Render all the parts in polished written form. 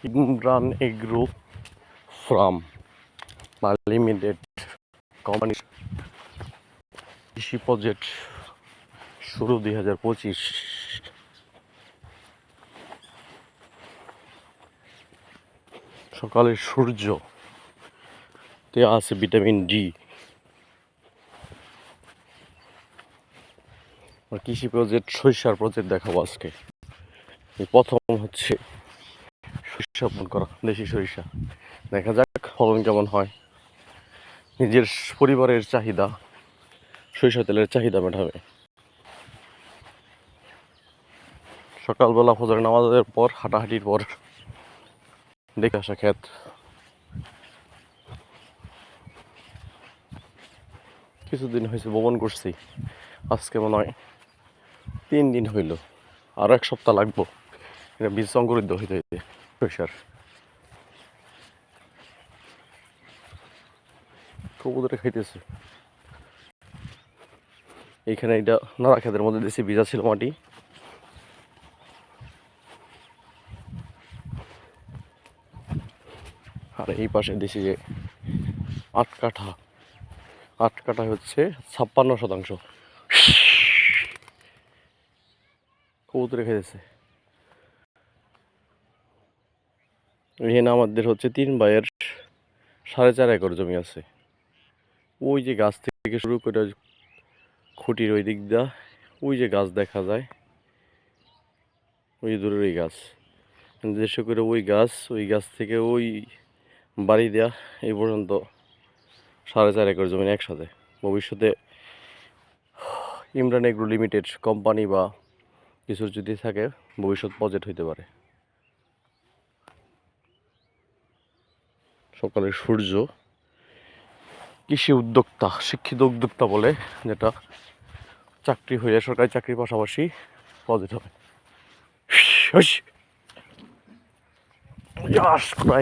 Imran agro farm limited কোম্পানির কৃষি project শুরু 2025। সকালের সূর্যতে আছে ভিটামিন ডি। কৃষি প্রজেক্ট সরিষার প্রজেক্ট দেখাবো আজকে। এই প্রথম হচ্ছে সরিষা বপন করা, দেশি সরিষা। দেখা যাক ফলন কেমন হয়। নিজের পরিবারের চাহিদা, সরিষা তেলের চাহিদা মেটাবে। সকালবেলা ফজরের নামাজের পর হাঁটাহাঁটির পর দেখে আসা ক্ষেত। কিছুদিন হয়েছে বপন করছি, আজকে মনে হয় 3 দিন হইল, আরো 1 সপ্তাহ লাগবো এটা বীজ সংকরিত হইতে হইতে। সরিষার কবুতরে খাইতেছে। এইখানে এটা নাড়া ক্ষেতের মধ্যে দিয়েছি, বীজা ছিল মাটি। আর এই পাশে দিয়েছি যে 8 কাঠা। 8 কাঠা হচ্ছে 56%। কবুতরে খাইতেছে। এখানে আমাদের হচ্ছে 3 ভাইয়ের 4.5 একর জমি আছে। ওই যে গাছ থেকে শুরু করে খুঁটির ওই দিক দা ওই যে গাছ দেখা যায়, ওই দূরের ওই গাছ, বিশেষ করে ওই গাছ থেকে ওই বাড়ি দেয়া এই পর্যন্ত 4.5 একর জমি একসাথে। ভবিষ্যতে ইমরান এগ্রো লিমিটেড কোম্পানি বা কিছু যদি থাকে, ভবিষ্যৎ প্রজেক্ট হইতে পারে। সকালের সূর্য, কৃষি উদ্যোক্তা, শিক্ষিত উদ্যোক্তা বলে, যেটা চাকরি হইলে সরকারি চাকরির পাশাপাশি প্রজেক্ট হবে।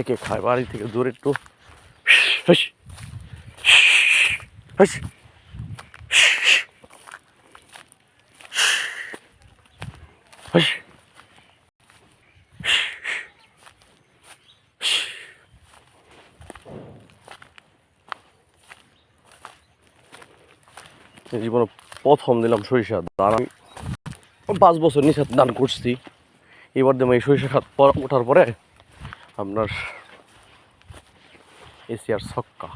কে খায় বাড়ি থেকে দূরে একটু। জীবনে প্রথম দিলাম সরিষা ধান। আমি 5 বছর নিচে ধান করছি। এবার দিলাম এই সরিষা খাত ওঠার পরে আপনার এশিয়ার ছক্কা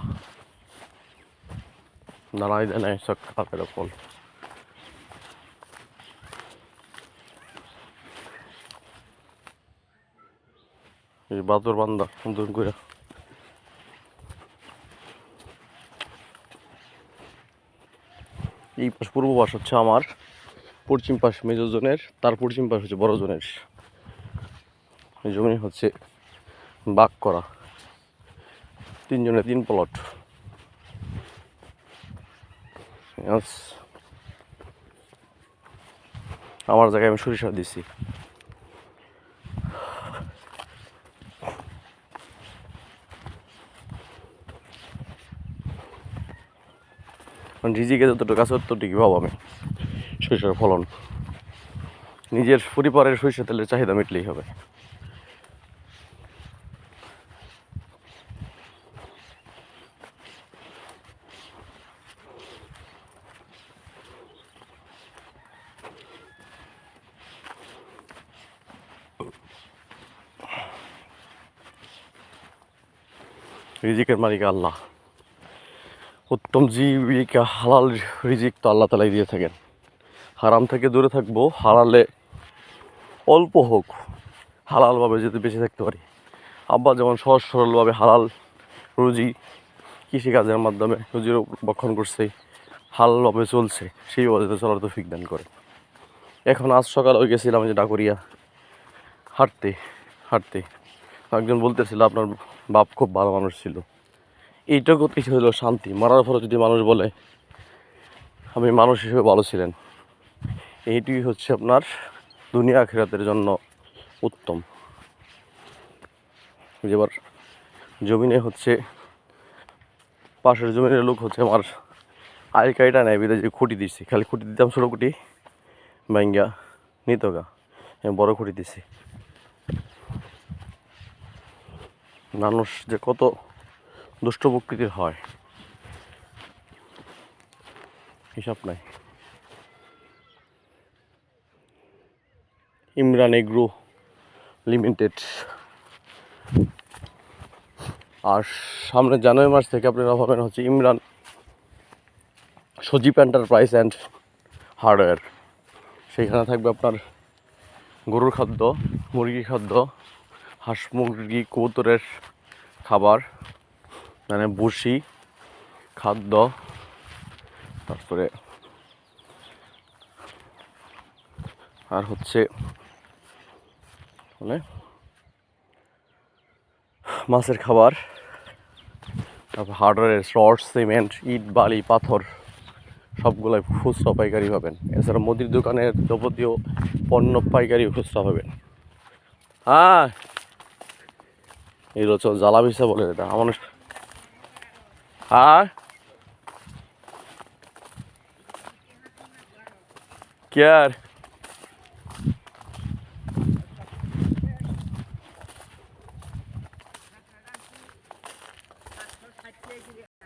দাঁড়াই দেয় না, ছক্কা ফল। এই বাদর বান্দা নতুন করে এই পাশ পূর্ব পাশ হচ্ছে আমার, পশ্চিম পাশ মেজো জনের, তার পশ্চিম পাশ হচ্ছে বড় জনের। এই জমি হচ্ছে বাগ করা, 3 জনের 3 প্লট। আমার জায়গায় আমি সরিষা দিছি। রিজিকে যতটুকু আছে ততটুকু পাবো আমি। সরিষার ফলন, নিজের পরিবারের সরিষা তেলের চাহিদা মিটলেই হবে। রিজিকের মালিক আল্লাহ। উত্তম জীবিকা হালাল রিজিক তো আল্লাহ তালাই দিয়ে থাকেন। হারাম থেকে দূরে থাকবো, হালালে অল্প হোক হালালভাবে যদি বেঁচে থাকতে পারি। আব্বা যেমন সহজ সরলভাবে হালাল রুজি কৃষিকাজের মাধ্যমে রুজির বক্ষণ করছে, হালালভাবে চলছে, সেইভাবে চলার তৌফিক দান করে। এখন আজ সকালে গেছিলাম যে ডাকুরিয়া হাঁটতে হাঁটতে, একজন বলতেছিল আপনার বাপ খুব ভালো মানুষ ছিল। এইটুকু কিছু হলো শান্তি। মারার পরে যদি মানুষ বলে আমি মানুষ হিসেবে ভালো ছিলেন, এইটুকুই হচ্ছে আপনার দুনিয়া আখিরাতের জন্য উত্তম। এবার জমিনে হচ্ছে পাশের জমিনের লোক হচ্ছে আমার আয় কাইটা নেয়, বিদে যে খুঁটি দিচ্ছি, খালি খুঁটি দিতাম ছোটো খুঁটি ভাঙ্গা নিতগা, আমি বড় খুঁটি দিছি। মানুষ যে কত দুষ্ট প্রকৃতির হয় হিসাব নাই। Imran agro limited. আর সামনে জানুয়ারি মাস থেকে আপনারা পাবেন হচ্ছে ইমরান সজীব এন্টারপ্রাইজ অ্যান্ড হার্ডওয়্যার। সেখানে থাকবে আপনার গরুর খাদ্য, মুরগির খাদ্য, হাঁস মুরগি কবুতরের খাবার, মানে ভুসি খাদ্য, তারপরে আর হচ্ছে মানে মাছের খাবার, তারপর হার্ডওয়্যারের রড, সিমেন্ট, ইট, বালি, পাথর সবগুলোই খুচরা পাইকারি পাবেন। এছাড়া মুদির দোকানের যাবতীয় পণ্য পাইকারি খুচরা পাবেন। হ্যাঁ, এই রচল জ্বালা বিষা বলে এটা আমার। হ্যাঁ, কে আর